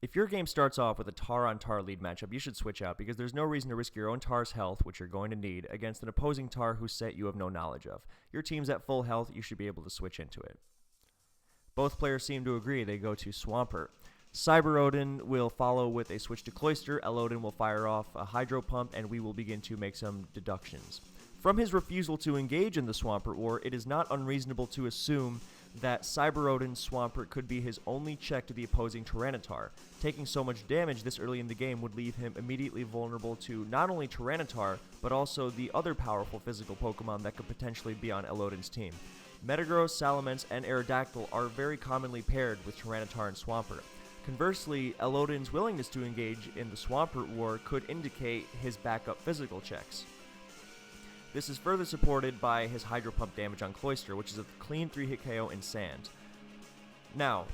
If your game starts off with a Tar-on-Tar lead matchup, you should switch out because there's no reason to risk your own Tar's health, which you're going to need, against an opposing Tar whose set you have no knowledge of. Your team's at full health, you should be able to switch into it. Both players seem to agree. They go to Swampert. CyberOdin will follow with a switch to Cloister, elodin will fire off a Hydro Pump, and we will begin to make some deductions. From his refusal to engage in the Swampert War, it is not unreasonable to assume that CyberOdin Swampert could be his only check to the opposing Tyranitar. Taking so much damage this early in the game would leave him immediately vulnerable to not only Tyranitar, but also the other powerful physical Pokemon that could potentially be on elodin's team. Metagross, Salamence, and Aerodactyl are very commonly paired with Tyranitar and Swampert. Conversely, elodin's willingness to engage in the Swampert War could indicate his backup physical checks. This is further supported by his Hydro Pump damage on Cloister, which is a clean 3-hit KO in Sand. Now,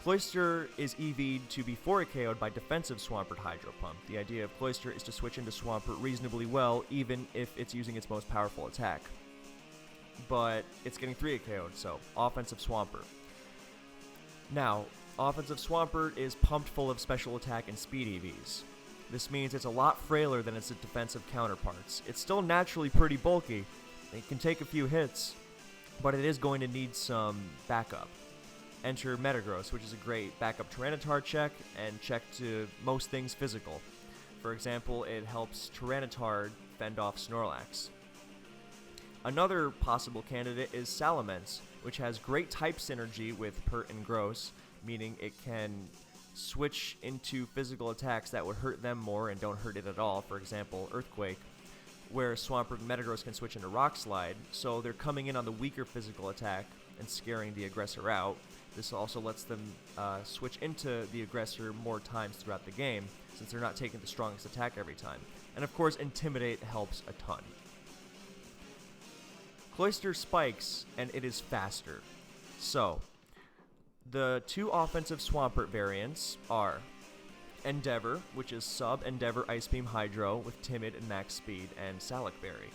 Cloister is EV'd to be 4-hit KO'd by defensive Swampert Hydro Pump. The idea of Cloister is to switch into Swampert reasonably well, even if it's using its most powerful attack. But it's getting 3-hit KO'd, so offensive Swampert. Now, offensive Swampert is pumped full of special attack and speed EVs. This means it's a lot frailer than its defensive counterparts. It's still naturally pretty bulky, it can take a few hits, but it is going to need some backup. Enter Metagross, which is a great backup Tyranitar check, and check to most things physical. For example, it helps Tyranitar fend off Snorlax. Another possible candidate is Salamence, which has great type synergy with Pert and Gross, meaning it can switch into physical attacks that would hurt them more and don't hurt it at all. For example, Earthquake, where Swampert and Metagross can switch into Rock Slide, so they're coming in on the weaker physical attack and scaring the aggressor out. This also lets them switch into the aggressor more times throughout the game, since they're not taking the strongest attack every time. And of course, Intimidate helps a ton. Cloister spikes, and it is faster. So, the two offensive Swampert variants are Endeavor, which is sub-Endeavor Ice Beam Hydro with Timid and Max Speed, and Salic Berry.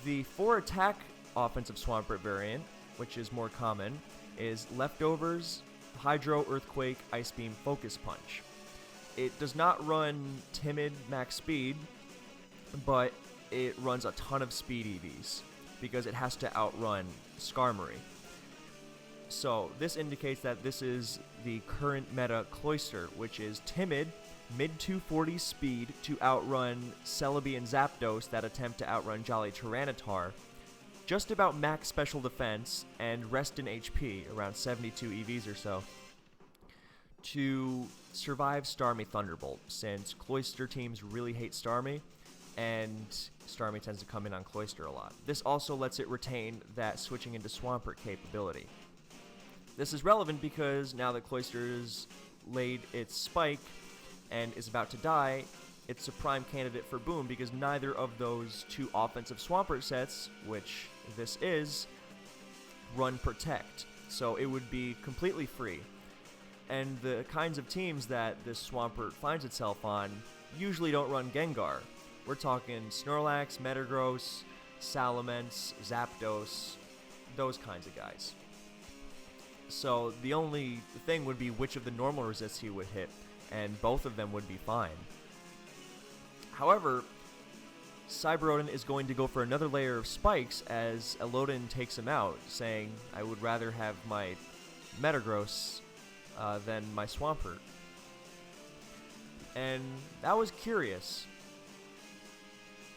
The 4-attack offensive Swampert variant, which is more common, is Leftovers, Hydro, Earthquake, Ice Beam, Focus Punch. It does not run Timid Max Speed, but it runs a ton of Speed EVs, because it has to outrun Skarmory. So this indicates that this is the current meta Cloister, which is timid, mid-240 speed to outrun Celebi and Zapdos that attempt to outrun Jolly Tyranitar, just about max special defense and rest in HP, around 72 EVs or so, to survive Starmie Thunderbolt, since Cloister teams really hate Starmie, and Starmie tends to come in on Cloister a lot. This also lets it retain that switching into Swampert capability. This is relevant because now that Cloister has laid its spike and is about to die, it's a prime candidate for Boom because neither of those two offensive Swampert sets, which this is, run Protect. So it would be completely free. And the kinds of teams that this Swampert finds itself on usually don't run Gengar. We're talking Snorlax, Metagross, Salamence, Zapdos, those kinds of guys. So the only thing would be which of the normal resists he would hit, and both of them would be fine. However, CyberOdin is going to go for another layer of spikes as elodin takes him out, saying, I would rather have my Metagross than my Swampert. And that was curious,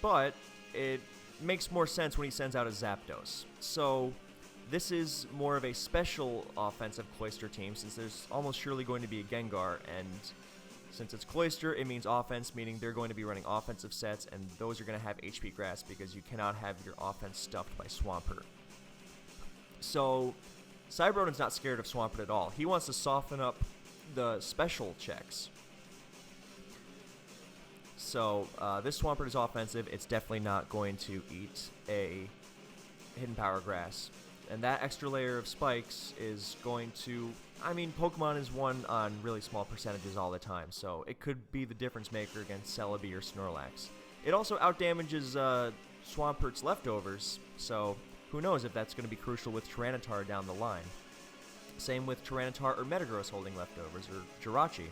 but it makes more sense when he sends out a Zapdos. So this is more of a special offensive Cloister team, since there's almost surely going to be a Gengar, and since it's Cloister, it means offense, meaning they're going to be running offensive sets, and those are going to have HP Grass because you cannot have your offense stuffed by Swampert. So CyberOdin's not scared of Swampert at all. He wants to soften up the special checks. So this Swampert is offensive. It's definitely not going to eat a Hidden Power Grass. And that extra layer of spikes is going to... I mean, Pokemon is won on really small percentages all the time, so it could be the difference maker against Celebi or Snorlax. It also outdamages Swampert's Leftovers, so who knows if that's going to be crucial with Tyranitar down the line. Same with Tyranitar or Metagross holding Leftovers, or Jirachi.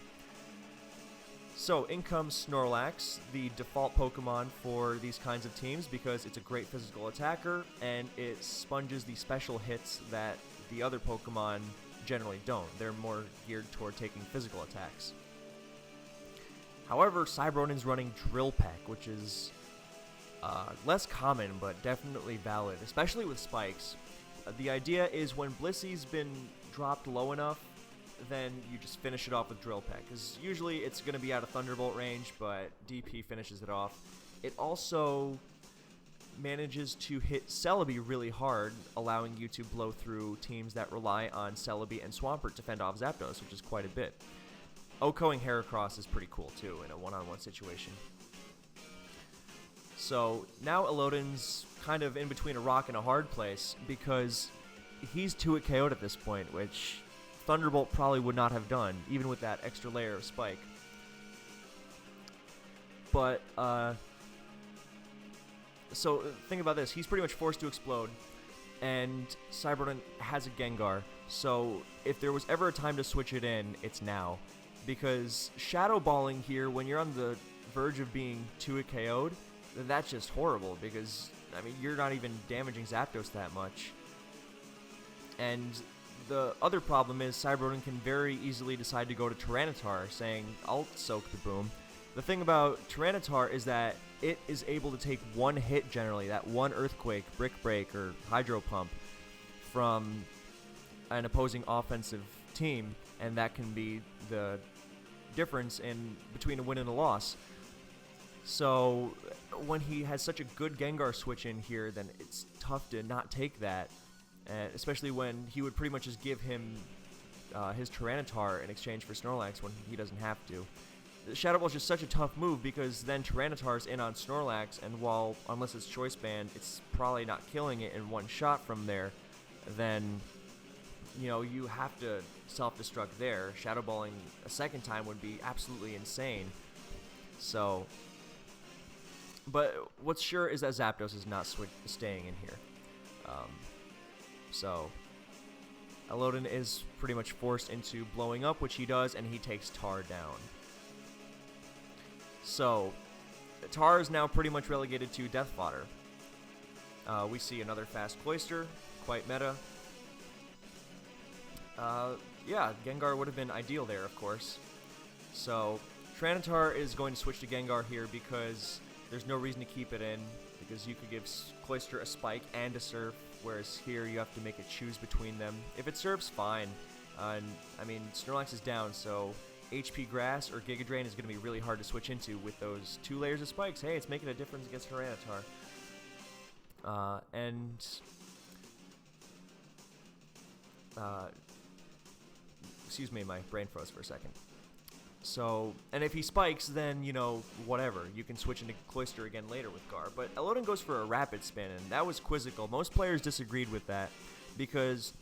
So in comes Snorlax, the default Pokemon for these kinds of teams because it's a great physical attacker and it sponges the special hits that the other Pokemon generally don't. They're more geared toward taking physical attacks. However, CyberOdin's running Drill Peck, which is less common but definitely valid, especially with spikes. The idea is when Blissey's been dropped low enough, then you just finish it off with Drill Peck, because usually it's going to be out of Thunderbolt range, but DP finishes it off. It also manages to hit Celebi really hard, allowing you to blow through teams that rely on Celebi and Swampert to fend off Zapdos, which is quite a bit. OHKOing Heracross is pretty cool too in a one-on-one situation. So now elodin's kind of in between a rock and a hard place because he's 2-hit KO'd at this point, which Thunderbolt probably would not have done, even with that extra layer of spike. But, so think about this. He's pretty much forced to explode, and CyberOdin has a Gengar. So if there was ever a time to switch it in, it's now. Because Shadow Balling here, when you're on the verge of being 2-hit KO'd, that's just horrible because, I mean, you're not even damaging Zapdos that much. And the other problem is CyberOdin can very easily decide to go to Tyranitar, saying, I'll soak the boom. The thing about Tyranitar is that it is able to take one hit generally, that one Earthquake, Brick Break, or Hydro Pump from an opposing offensive team, and that can be the difference in between a win and a loss. So when he has such a good Gengar switch in here, then it's tough to not take that. Especially when he would pretty much just give him his Tyranitar in exchange for Snorlax when he doesn't have to. Shadow Ball is just such a tough move because then Tyranitar's in on Snorlax, and while, unless it's Choice Band, it's probably not killing it in one shot from there, then, you know, you have to self-destruct there. Shadow Balling a second time would be absolutely insane. So, but what's sure is that Zapdos is not staying in here. So, elodin is pretty much forced into blowing up, which he does, and he takes Tar down. So, Tar is now pretty much relegated to Death Fodder. We see another fast Cloister, quite meta. Yeah, Gengar would have been ideal there, of course. So, Tyranitar is going to switch to Gengar here because there's no reason to keep it in, because you could give Cloister a Spike and a Surf, whereas here you have to make a choose between them. If it Surfs, fine. And I mean, Snorlax is down, so HP Grass or Giga Drain is going to be really hard to switch into with those 2 layers of spikes. Hey, it's making a difference against Tyranitar. Excuse me, my brain froze for a second. So, and if he spikes, then, you know, whatever. You can switch into Cloister again later with Gar. But elodin goes for a Rapid Spin, and that was quizzical. Most players disagreed with that, because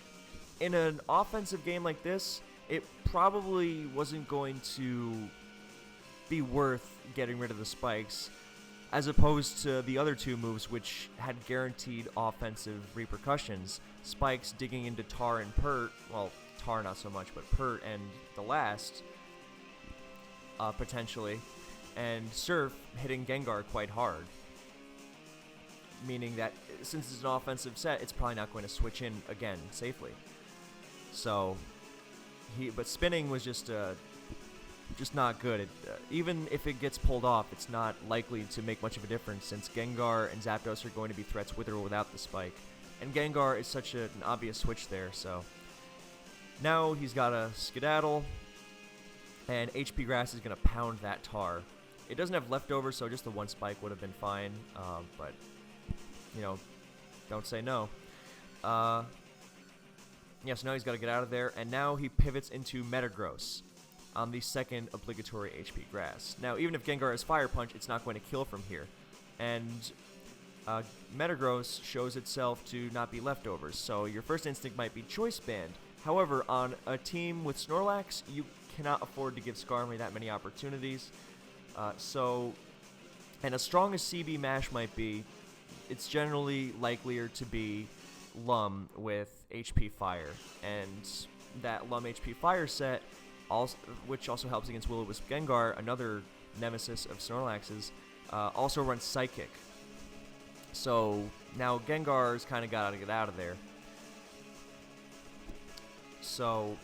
in an offensive game like this, it probably wasn't going to be worth getting rid of the spikes, as opposed to the other 2 moves, which had guaranteed offensive repercussions. Spikes digging into Tar and Pert, well, Tar not so much, but Pert and the last, potentially, and Surf hitting Gengar quite hard. Meaning that since it's an offensive set, it's probably not going to switch in again safely. So, but spinning was just not good. Even if it gets pulled off, it's not likely to make much of a difference since Gengar and Zapdos are going to be threats with or without the spike. And Gengar is such an obvious switch there, so now he's got a Skedaddle, and HP Grass is going to pound that Tar. It doesn't have leftovers, so just the 1 spike would have been fine, but, you know, don't say no. Yeah, so now he's got to get out of there, and now he pivots into Metagross on the second obligatory HP Grass. Now, even if Gengar has Fire Punch, it's not going to kill from here. And Metagross shows itself to not be leftovers, so your first instinct might be Choice Band. However, on a team with Snorlax, you cannot afford to give Skarmory that many opportunities. And as strong as CB Mash might be, it's generally likelier to be Lum with HP Fire. And that Lum HP Fire set which also helps against Will-O-Wisp Gengar, another nemesis of Snorlax's, also runs Psychic. So now Gengar's kind of got to get out of there. So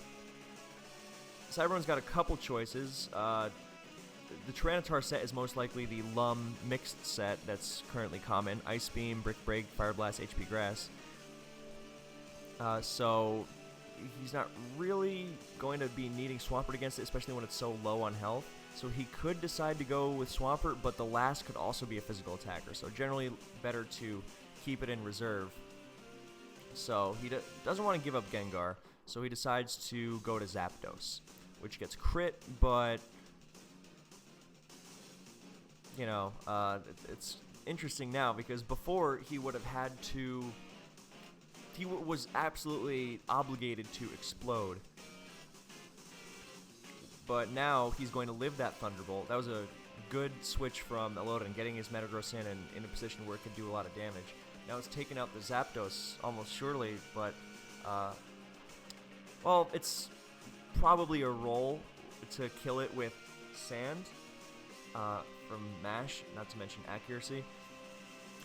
CyberOdin's got a couple choices. The Tyranitar set is most likely the Lum mixed set that's currently common. Ice Beam, Brick Break, Fire Blast, HP Grass. So he's not really going to be needing Swampert against it, especially when it's so low on health. So he could decide to go with Swampert, but the last could also be a physical attacker. So generally better to keep it in reserve. So he doesn't want to give up Gengar, so he decides to go to Zapdos, which gets crit, but you know, it's interesting now because before he would have had to, he was absolutely obligated to explode. But now he's going to live that Thunderbolt. That was a good switch from elodin, getting his Metagross in and in a position where it could do a lot of damage. Now it's taken out the Zapdos almost surely, but well, it's probably a roll to kill it with Sand from Mash, not to mention accuracy.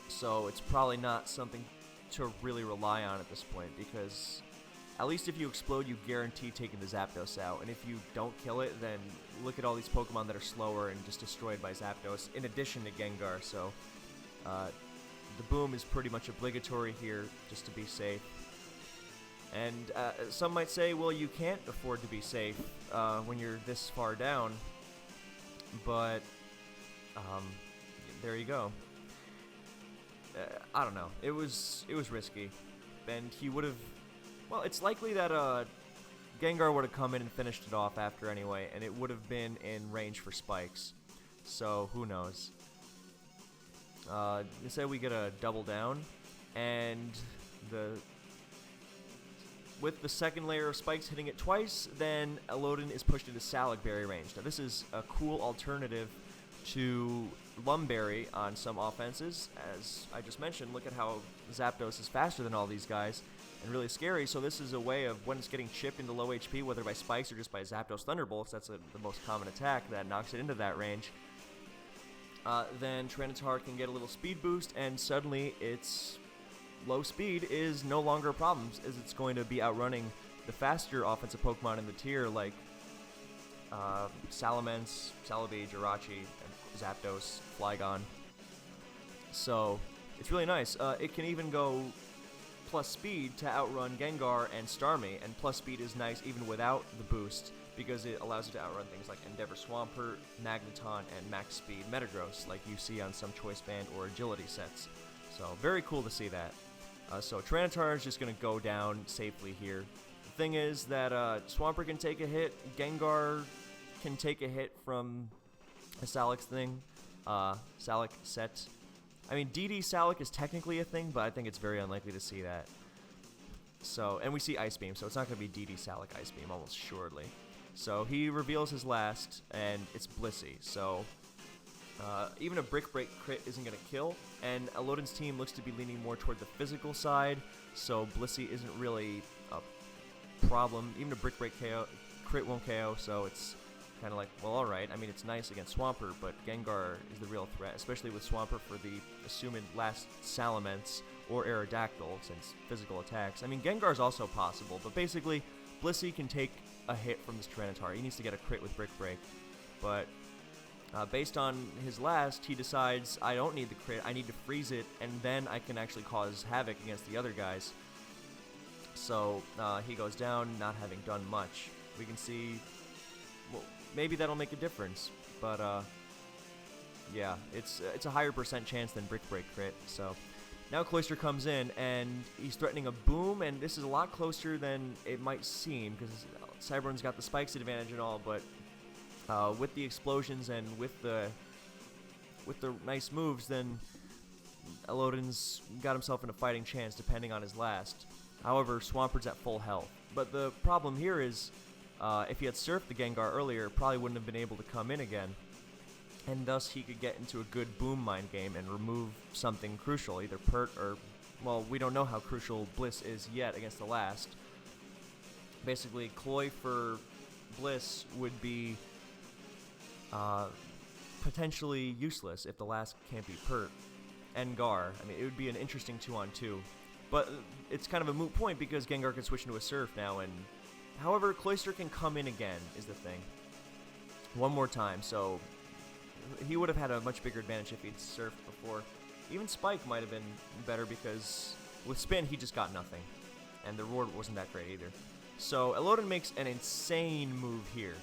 So it's probably not something to really rely on at this point, because at least if you explode, you guarantee taking the Zapdos out. And if you don't kill it, then look at all these Pokemon that are slower and just destroyed by Zapdos, in addition to Gengar. So the boom is pretty much obligatory here, just to be safe. And some might say, well, you can't afford to be safe when you're this far down. But there you go. I don't know. It was risky, and he would have. Well, it's likely that Gengar would have come in and finished it off after anyway, and it would have been in range for spikes. So who knows? Instead, we get a double down, and with the second layer of spikes hitting it twice, then elodin is pushed into Salic Berry range. Now this is a cool alternative to Lumberry on some offenses. As I just mentioned, look at how Zapdos is faster than all these guys and really scary. So this is a way of, when it's getting chipped into low HP, whether by spikes or just by Zapdos Thunderbolts, that's the most common attack that knocks it into that range, then Tyranitar can get a little speed boost, and suddenly its low speed is no longer a problem, as it's going to be outrunning the faster offensive Pokemon in the tier like Salamence, Celebi, Jirachi, and Zapdos, Flygon. So it's really nice. It can even go plus speed to outrun Gengar and Starmie, and plus speed is nice even without the boost, because it allows it to outrun things like Endeavor Swampert, Magneton, and Max Speed Metagross, like you see on some Choice Band or Agility sets. So very cool to see that. So Tyranitar is just going to go down safely here. The thing is that Swampert can take a hit, Gengar can take a hit from a Salic thing, Salic set. I mean, DD Salic is technically a thing, but I think it's very unlikely to see that. So, and we see Ice Beam, so it's not going to be DD Salic Ice Beam, almost surely. So he reveals his last, and it's Blissey. So even a Brick Break crit isn't going to kill, and elodin's team looks to be leaning more toward the physical side, so Blissey isn't really a problem. Even a Brick Break crit won't KO, so it's kind of like, well, alright. I mean, it's nice against Swampert, but Gengar is the real threat, especially with Swampert for the assumed last Salamence or Aerodactyl, since physical attacks. I mean, Gengar is also possible, but basically, Blissey can take a hit from this Tyranitar. He needs to get a crit with Brick Break, but based on his last, he decides, I don't need the crit, I need to freeze it, and then I can actually cause havoc against the other guys. So he goes down, not having done much. We can see, well, maybe that'll make a difference, but yeah, it's a higher % chance than Brick Break crit. So now Cloister comes in, and he's threatening a boom, and this is a lot closer than it might seem, because CyberOdin's got the spikes advantage and all, but with the explosions and with the nice moves, then elodin's got himself in a fighting chance depending on his last. However, Swampert's at full health. But the problem here is, if he had surfed the Gengar earlier, probably wouldn't have been able to come in again, and thus he could get into a good boom mind game and remove something crucial, either Pert or, well, we don't know how crucial Bliss is yet against the last. Basically, Cloy for Bliss would be potentially useless if the last can't be Pert and Gar. I mean, it would be an interesting 2-on-2. But it's kind of a moot point because Gengar can switch into a Surf now, and however, Cloister can come in again is the thing. One more time, so he would have had a much bigger advantage if he'd surfed before. Even Spike might have been better because with Spin, he just got nothing. And the reward wasn't that great either. So elodin makes an insane move here.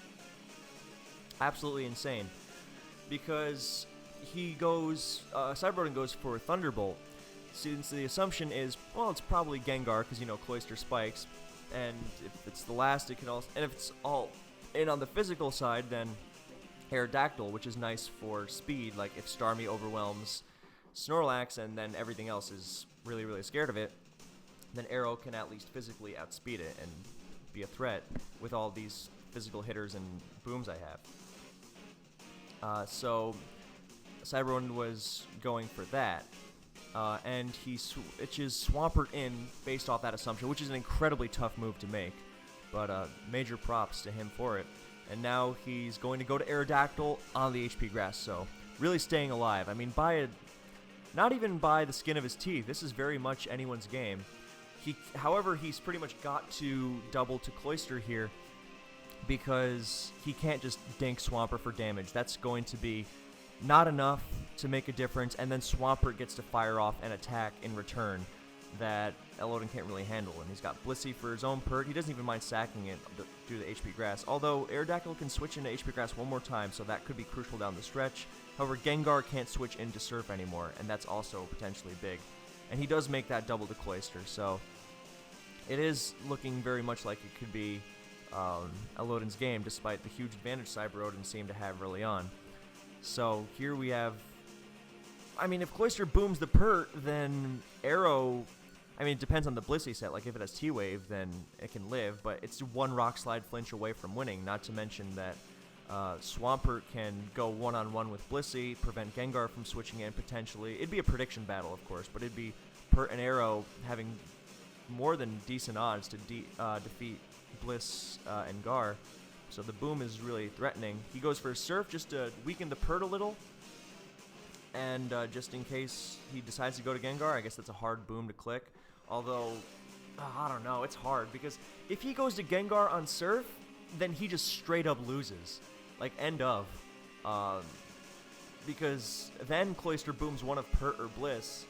Absolutely insane. Because he goes, CyberOdin goes for Thunderbolt. Since the assumption is, well, it's probably Gengar, because, you know, Cloister spikes. And if it's the last, it can also, and if it's all in on the physical side, then Aerodactyl, which is nice for speed, like if Starmie overwhelms Snorlax and then everything else is really, really scared of it, then Aero can at least physically outspeed it and be a threat with all these physical hitters and booms I have. So CyberOdin was going for that. And he switches Swampert in based off that assumption, which is an incredibly tough move to make. But major props to him for it. And now he's going to go to Aerodactyl on the HP grass, so really staying alive. I mean, not even by the skin of his teeth. This is very much anyone's game. However, he's pretty much got to double to Cloister here because he can't just dink Swampert for damage. That's going to be not enough to make a difference, and then Swampert gets to fire off an attack in return that elodin can't really handle. And he's got Blissey for his own Pert. He doesn't even mind sacking it due to the HP grass, although Aerodactyl can switch into HP grass one more time, so that could be crucial down the stretch. However, Gengar can't switch into Surf anymore, and that's also potentially big. And he does make that double to Cloister, so it is looking very much like it could be elodin's game, despite the huge advantage CyberOdin seemed to have early on. So here we have, I mean, if Cloister booms the Pert, then Aero, I mean, it depends on the Blissey set. Like, if it has T-Wave, then it can live, but it's one Rock Slide flinch away from winning, not to mention that Swampert can go one-on-one with Blissey, prevent Gengar from switching in, potentially. It'd be a prediction battle, of course, but it'd be Pert and Aero having more than decent odds to defeat Bliss and Gar. So the boom is really threatening. He goes for a Surf just to weaken the Pert a little. And just in case he decides to go to Gengar, I guess that's a hard boom to click. Although, I don't know, it's hard. Because if he goes to Gengar on Surf, then he just straight up loses. Like, end of. Because then Cloister booms one of Pert or Bliss.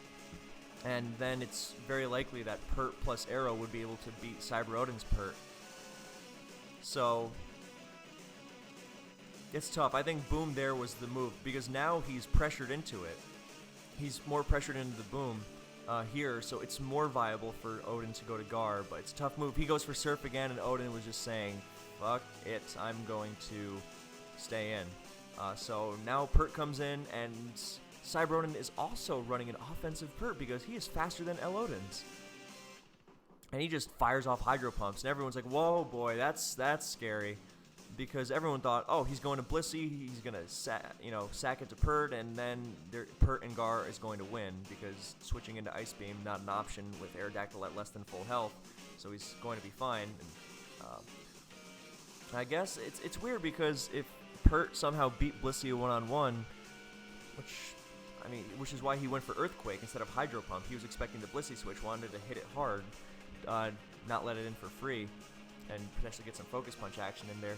And then it's very likely that Pert plus Aero would be able to beat CyberOdin's Pert. So it's tough. I think boom there was the move because now he's pressured into it. He's more pressured into the boom here, so it's more viable for Odin to go to Gar, but it's a tough move. He goes for Surf again, and Odin was just saying, fuck it, I'm going to stay in. So now Pert comes in, and CyberOdin is also running an offensive Pert because he is faster than elodin's. And he just fires off Hydro Pumps, and everyone's like, whoa, boy, that's scary. Because everyone thought, oh, he's going to Blissey, he's going to sack it to Pert, and then Pert and Gar is going to win, because switching into Ice Beam, not an option with Aerodactyl at less than full health, so he's going to be fine. And, I guess it's weird, because if Pert somehow beat Blissey one-on-one, which is why he went for Earthquake instead of Hydro Pump. He was expecting the Blissey switch, wanted to hit it hard, not let it in for free, and potentially get some Focus Punch action in there.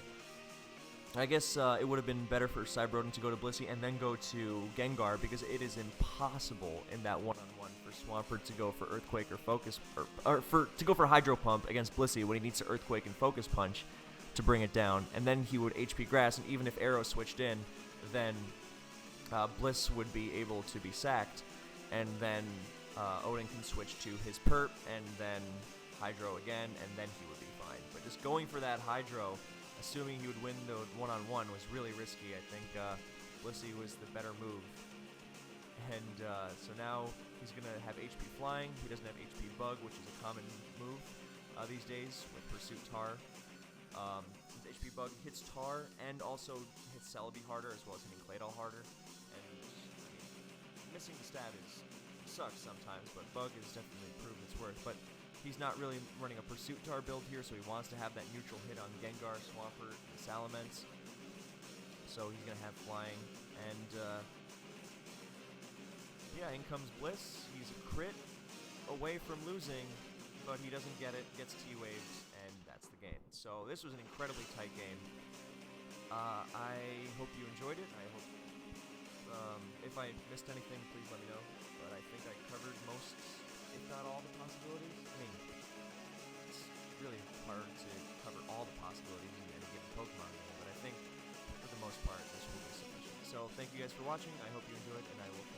I guess it would have been better for CyberOdin to go to Blissey and then go to Gengar, because it is impossible in that one-on-one for Swampert to go for Earthquake or Focus, to go for Hydro Pump against Blissey when he needs to Earthquake and Focus Punch to bring it down. And then he would HP Grass, and even if Aero switched in, then Bliss would be able to be sacked, and then Odin can switch to his Pert, and then Hydro again, and then he would be fine. But just going for that Hydro, assuming he would win the one-on-one, was really risky. I think Blissey was the better move. And so now he's going to have HP Flying. He doesn't have HP Bug, which is a common move these days with Pursuit Tar. His HP Bug hits Tar and also hits Celebi harder, as well as hitting Claydol harder. And missing the stab sucks sometimes, but Bug has definitely proved its worth. But He's not really running a Pursuit Tar build here, so he wants to have that neutral hit on Gengar, Swampert, and Salamence. So he's going to have flying. And, yeah, in comes Bliss. He's a crit away from losing, but he doesn't get it, gets T-Waved, and that's the game. So this was an incredibly tight game. I hope you enjoyed it. I hope, if I missed anything, please let me know. But I think I covered most, if not all, the possibilities. I mean, it's really hard to cover all the possibilities in any given Pokemon game, but I think, for the most part, this will be sufficient. So thank you guys for watching. I hope you enjoyed, and I will